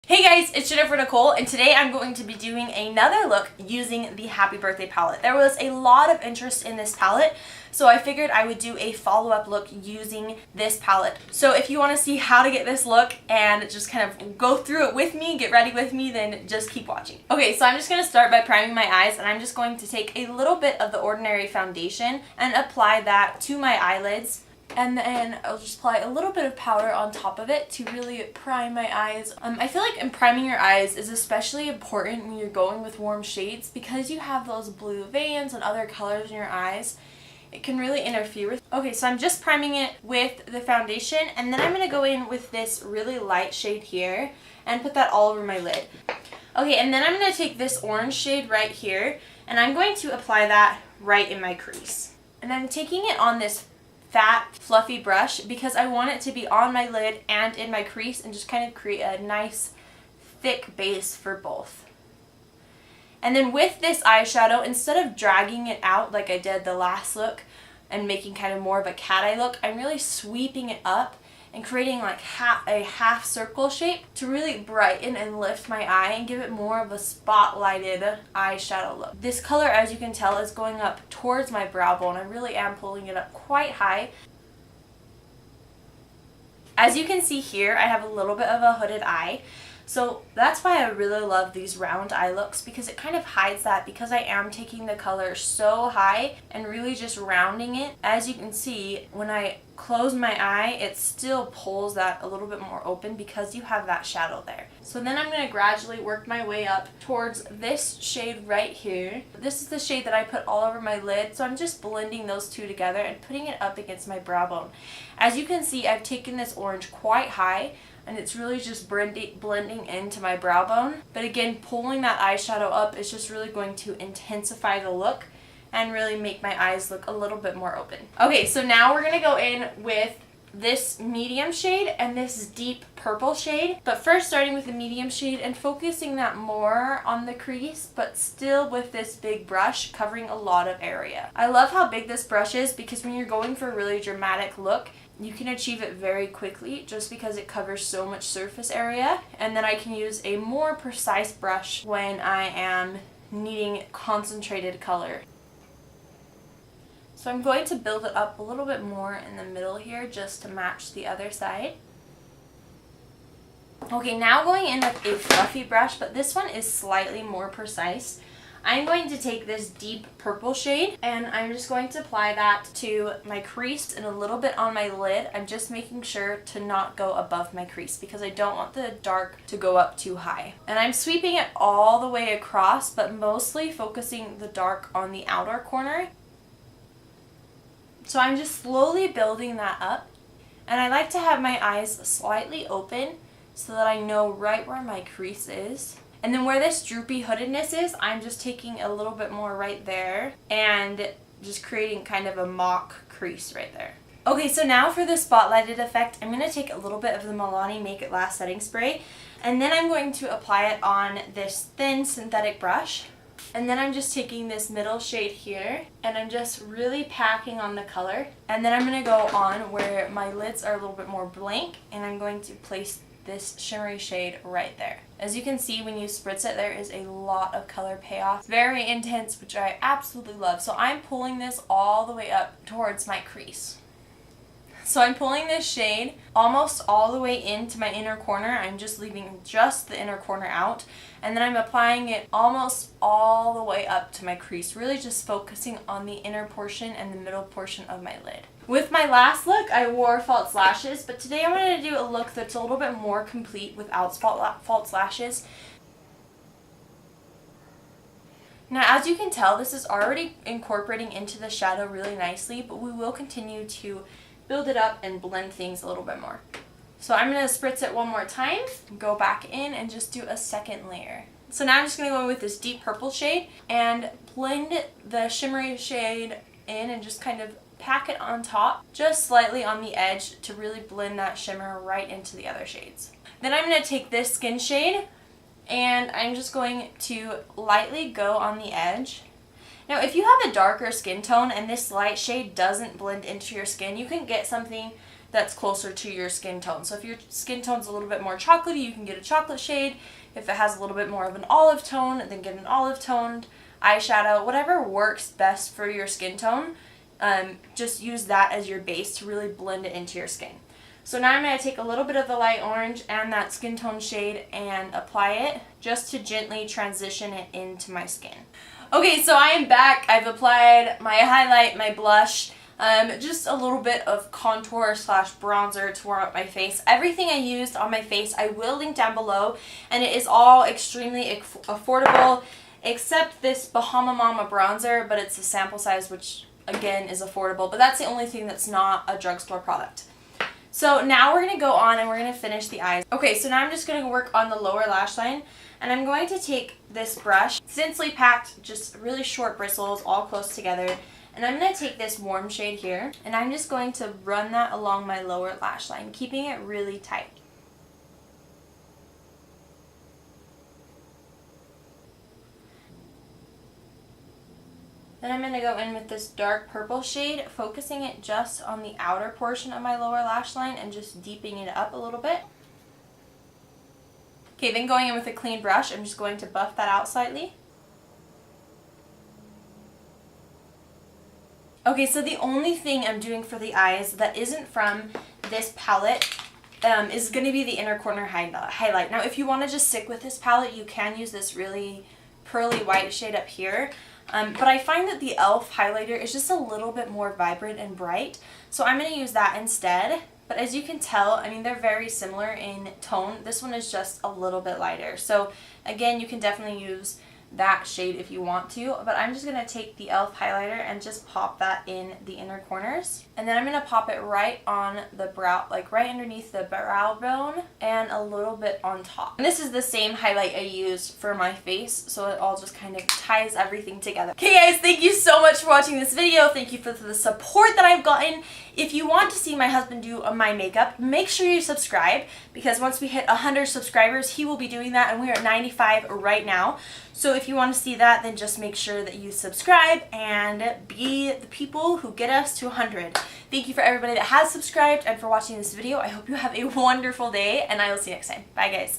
Hey guys, it's Jennifer Nichole, and today I'm going to be doing another look using the Happy Birthday palette. There was a lot of interest in this palette, so I figured I would do a follow-up look using this palette. So if you want to see how to get this look and just kind of go through it with me, get ready with me, then just keep watching. Okay, so I'm just going to start by priming my eyes, and I'm just going to take a little bit of the Ordinary foundation and apply that to my eyelids. And then I'll just apply a little bit of powder on top of it to really prime my eyes. I feel like priming your eyes is especially important when you're going with warm shades because you have those blue veins and other colors in your eyes. It can really interfere with. Okay, so I'm just priming it with the foundation, and then I'm going to go in with this really light shade here and put that all over my lid. Okay, and then I'm going to take this orange shade right here, and I'm going to apply that right in my crease. And I'm taking it on this fat, fluffy brush because I want it to be on my lid and in my crease and just kind of create a nice, thick base for both. And then with this eyeshadow, instead of dragging it out like I did the last look and making kind of more of a cat eye look, I'm really sweeping it up and creating like a half circle shape to really brighten and lift my eye and give it more of a spotlighted eyeshadow look. This color, as you can tell, is going up towards my brow bone. I really am pulling it up quite high. As you can see here, I have a little bit of a hooded eye. So that's why I really love these round eye looks, because it kind of hides that, because I am taking the color so high and really just rounding it. As you can see, when I close my eye, it still pulls that a little bit more open because you have that shadow there. So then I'm going to gradually work my way up towards this shade right here. This is the shade that I put all over my lid, so I'm just blending those two together and putting it up against my brow bone. As you can see, I've taken this orange quite high, and it's really just blending into my brow bone. But again, pulling that eyeshadow up is just really going to intensify the look and really make my eyes look a little bit more open. Okay, so now we're going to go in with this medium shade and this deep purple shade. But first, starting with the medium shade and focusing that more on the crease, but still with this big brush covering a lot of area. I love how big this brush is because when you're going for a really dramatic look, you can achieve it very quickly just because it covers so much surface area. And then I can use a more precise brush when I am needing concentrated color. So I'm going to build it up a little bit more in the middle here just to match the other side. Okay, now going in with a fluffy brush, but this one is slightly more precise. I'm going to take this deep purple shade and I'm just going to apply that to my crease and a little bit on my lid. I'm just making sure to not go above my crease because I don't want the dark to go up too high. And I'm sweeping it all the way across, but mostly focusing the dark on the outer corner. So I'm just slowly building that up, and I like to have my eyes slightly open so that I know right where my crease is. And then where this droopy hoodedness is, I'm just taking a little bit more right there and just creating kind of a mock crease right there. Okay, so now for the spotlighted effect, I'm going to take a little bit of the Milani Make It Last setting spray, and then I'm going to apply it on this thin synthetic brush. And then I'm just taking this middle shade here and I'm just really packing on the color. And then I'm going to go on where my lids are a little bit more blank, and I'm going to place this shimmery shade right there. As you can see, when you spritz it, there is a lot of color payoff. Very intense, which I absolutely love. So I'm pulling this all the way up towards my crease. So I'm pulling this shade almost all the way into my inner corner. I'm just leaving just the inner corner out. And then I'm applying it almost all the way up to my crease, really just focusing on the inner portion and the middle portion of my lid. With my last look, I wore false lashes, but today I'm going to do a look that's a little bit more complete without false lashes. Now, as you can tell, this is already incorporating into the shadow really nicely, but we will continue to build it up and blend things a little bit more. So I'm going to spritz it one more time, go back in and just do a second layer. So now I'm just going to go in with this deep purple shade and blend the shimmery shade in and just kind of pack it on top, just slightly on the edge to really blend that shimmer right into the other shades. Then I'm going to take this skin shade and I'm just going to lightly go on the edge. Now, if you have a darker skin tone and this light shade doesn't blend into your skin, you can get something that's closer to your skin tone. So if your skin tone's a little bit more chocolatey, you can get a chocolate shade. If it has a little bit more of an olive tone, then get an olive toned eyeshadow. Whatever works best for your skin tone, just use that as your base to really blend it into your skin. So now I'm going to take a little bit of the light orange and that skin tone shade and apply it just to gently transition it into my skin. Okay, so I am back. I've applied my highlight, my blush, just a little bit of contour slash bronzer to warm up my face. Everything I used on my face I will link down below, and it is all extremely affordable except this Bahama Mama bronzer, but it's a sample size, which again is affordable, but that's the only thing that's not a drugstore product. So now we're going to go on and we're going to finish the eyes. Okay, so now I'm just going to work on the lower lash line, and I'm going to take this brush, thinly packed, just really short bristles all close together, and I'm going to take this warm shade here, and I'm just going to run that along my lower lash line, keeping it really tight. Then I'm going to go in with this dark purple shade, focusing it just on the outer portion of my lower lash line and just deepening it up a little bit. Okay, then going in with a clean brush, I'm just going to buff that out slightly. Okay, so the only thing I'm doing for the eyes that isn't from this palette is going to be the inner corner highlight. Now, if you want to just stick with this palette, you can use this really pearly white shade up here. But I find that the e.l.f. highlighter is just a little bit more vibrant and bright, so I'm going to use that instead. But as you can tell, I mean, they're very similar in tone. This one is just a little bit lighter. So again, you can definitely use that shade if you want to, but I'm just going to take the e.l.f. highlighter and just pop that in the inner corners, and then I'm going to pop it right on the brow, like right underneath the brow bone and a little bit on top. And this is the same highlight I used for my face, so it all just kind of ties everything together. Okay guys, thank you so much for watching this video. Thank you for the support that I've gotten. If you want to see my husband do my makeup, make sure you subscribe, because once we hit 100 subscribers, he will be doing that, and we're at 95 right now. So if you want to see that, then just make sure that you subscribe and be the people who get us to 100. Thank you for everybody that has subscribed and for watching this video. I hope you have a wonderful day, and I will see you next time. Bye guys.